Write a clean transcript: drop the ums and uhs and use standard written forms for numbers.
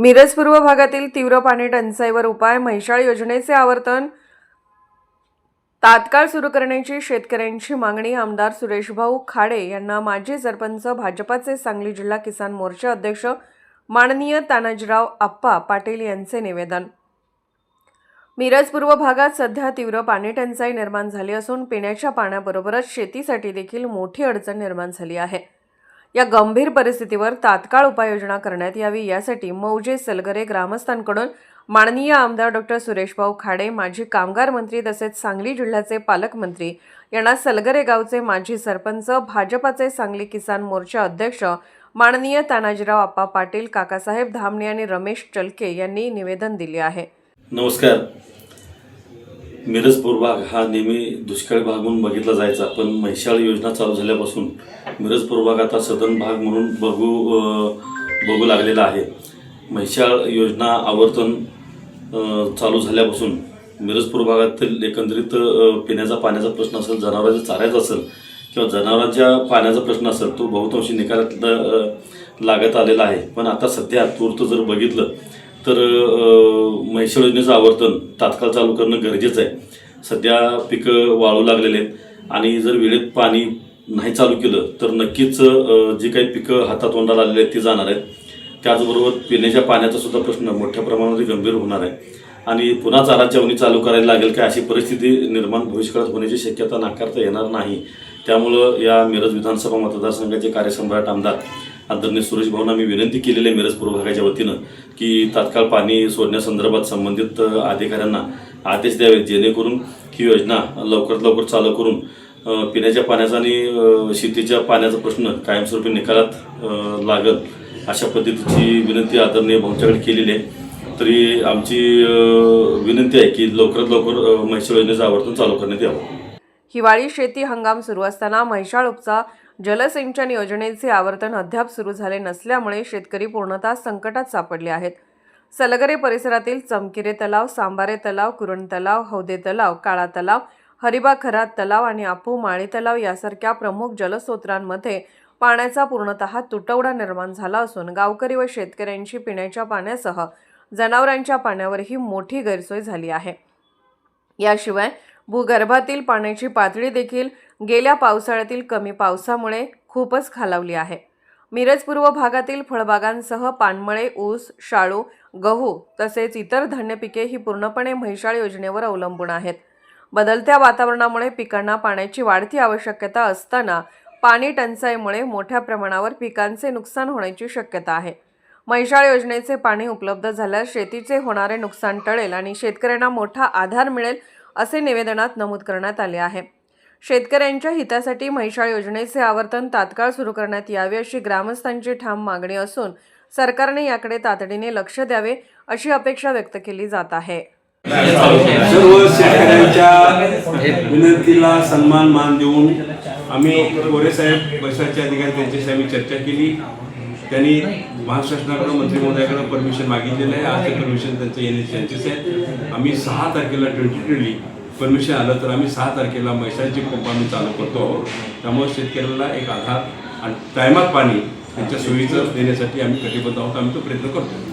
मिरज पूर्व भागातील तीव्र पाणी टंचाईवर उपाय, म्हैसाळ योजनेचे आवर्तन तात्काळ सुरू करण्याची शेतकऱ्यांची मागणी। आमदार सुरेशभाऊ खाडे यांना माजी सरपंच भाजपाचे सांगली जिल्हा किसान मोर्चा अध्यक्ष माननीय तानाजीराव आप्पा पाटील यांचे निवेदन। मिरज पूर्व भागात सध्या तीव्र पाणी टंचाई निर्माण झाली असून पिण्याच्या पाण्याबरोबरच शेतीसाठी देखील मोठी अडचण निर्माण झाली आहे। या गंभीर परिस्थितीवर तात्काळ उपाययोजना करण्यात यावी यासाठी मौजे सलगरे ग्रामस्थांकडून माननीय आमदार डॉ. सुरेशभाऊ खाडे, माजी कामगार मंत्री तसेच सांगली जिल्ह्याचे पालकमंत्री यांना सलगरे गावचे माजी सरपंच, भाजपाचे सांगली किसान मोर्चा अध्यक्ष माननीय तानाजीराव आप्पा पाटील, काकासाहेब धामणे आणि रमेश चलके यांनी निवेदन दिले आहे। नमस्कार। मिरज पूर्व भाग हा नेहमी दुष्काळी भाग म्हणून बघितला जायचा, पण म्हैसाळ योजना चालू झाल्यापासून मिरज पूर्व भाग आता सदन भाग म्हणून बघू लागलेला आहे। म्हैसाळ योजना आवर्तन चालू झाल्यापासून मिरज पूर्व भागातील एकंदरीत पिण्याचा पाण्याचा प्रश्न असेल, जनावरांचा चाऱ्याचा असेल किंवा जनावरांच्या पाण्याचा प्रश्न असेल, तो बहुतांशी निकालात लागत आलेला आहे। पण आता सध्या तूर्त जर बघितलं तर म्हैसाळ योजनेचं आवर्तन तात्काळ चालू करणं गरजेचं आहे। सध्या पिकं वाळू लागलेले आहेत आणि जर वेळेत पाणी नाही चालू केलं तर नक्कीच जी काही पिकं हातातोंडाला आलेली आहेत ती जाणार आहेत। त्याचबरोबर पिण्याच्या पाण्याचा सुद्धा प्रश्न मोठ्या प्रमाणामध्ये गंभीर होणार आहे आणि पुन्हा चारा छावणी चालू करायला लागेल का अशी परिस्थिती निर्माण भविष्यकाळात होण्याची शक्यता नाकारता येणार नाही। त्यामुळं या मिरज विधानसभा मतदारसंघाचे कार्यसम्राट आमदार आदरणीय सुरेश भाऊंना मी विनंती केलेली आहे मिरज पूर्व भागाच्या वतीनं की तात्काळ पाणी सोडण्यासंदर्भात संबंधित अधिकाऱ्यांना आदेश द्यावे, जेणेकरून ही योजना लवकरात लवकर चालू करून पिण्याच्या पाण्याचा आणि शेतीच्या पाण्याचा प्रश्न कायमस्वरूपी निकालात लागेल अशा पद्धतीची विनंती आदरणीय भाऊंच्याकडे केलेली आहे। तरी आमची विनंती आहे की लवकरात लवकर म्हैसाळ योजनेचं आवर्तन चालू करण्यात यावं। हिवाळी शेती हंगाम सुरू असताना म्हैसाळ उपसा जलसिंचन योजनेचे आवर्तन अद्याप सुरू झाले नसल्यामुळे शेतकरी पूर्णतः संकटात सापडले आहेत। सलगरे परिसरातील चमकिरे तलाव, सांबारे तलाव, कुरण तलाव, हौदे तलाव, काळा तलाव, हरिबा खरात तलाव आणि आपू माळी तलाव यासारख्या प्रमुख जलस्रोतांमध्ये पाण्याचा पूर्णतः तुटवडा निर्माण झाला असून गावकरी व शेतकऱ्यांची पिण्याच्या पाण्यासह जनावरांच्या पाण्यावरही मोठी गैरसोय झाली आहे। याशिवाय भूगर्भातील पाण्याची पातळी देखील गेल्या पावसाळ्यातील कमी पावसामुळे खूपच खालावली आहे। मिरज पूर्व भागातील फळबागांसह पानमळे, ऊस, शाळू, गहू तसेच इतर धान्य पिके ही पूर्णपणे म्हैसाळ योजनेवर अवलंबून आहेत। बदलत्या वातावरणामुळे पिकांना पाण्याची वाढती आवश्यकता असताना पाणी टंचाईमुळे मोठ्या प्रमाणावर पिकांचे नुकसान होण्याची शक्यता आहे। म्हैसाळ योजनेचे पाणी उपलब्ध झाल्यास शेतीचे होणारे नुकसान टळेल आणि शेतकऱ्यांना मोठा आधार मिळेल असे निवेदनात नमूद करण्यात आले आहे। शेतकऱ्यांच्या हितासाठी म्हैसाळ योजनेचे आवर्तन तात्काळ सुरू करण्यात यावे अशी ग्रामस्थांची ठाम मागणी असून सरकारने याकडे तातडीने लक्ष द्यावे अशी अपेक्षा व्यक्त केली जात आहे। सर्व शेतकऱ्यांच्या विनंतीला सन्मान मान देऊन आम्ही कोरे साहेब बसाचे अधिकारी त्यांच्याशी आम्ही चर्चा केली। त्यांनी महाराष्ट्र शासनाकडून मंत्री महोदयाकडे परमिशन मागितलेलं आहे। आज ते परमिशन त्यांचं येण्याची चान्सेस आहे। आम्ही 6 तारखेला टेंटेटिव्हली परमिशन आलं तर आम्ही 6 तारखेला म्हैसाळची पंप आम्ही चालू करतो आहोत। त्यामुळे शेतकऱ्याला एक आधार आणि टायमात पाणी त्यांच्या सोयीचं देण्यासाठी आम्ही कटिबद्ध आहोत। आम्ही तो प्रयत्न करतो।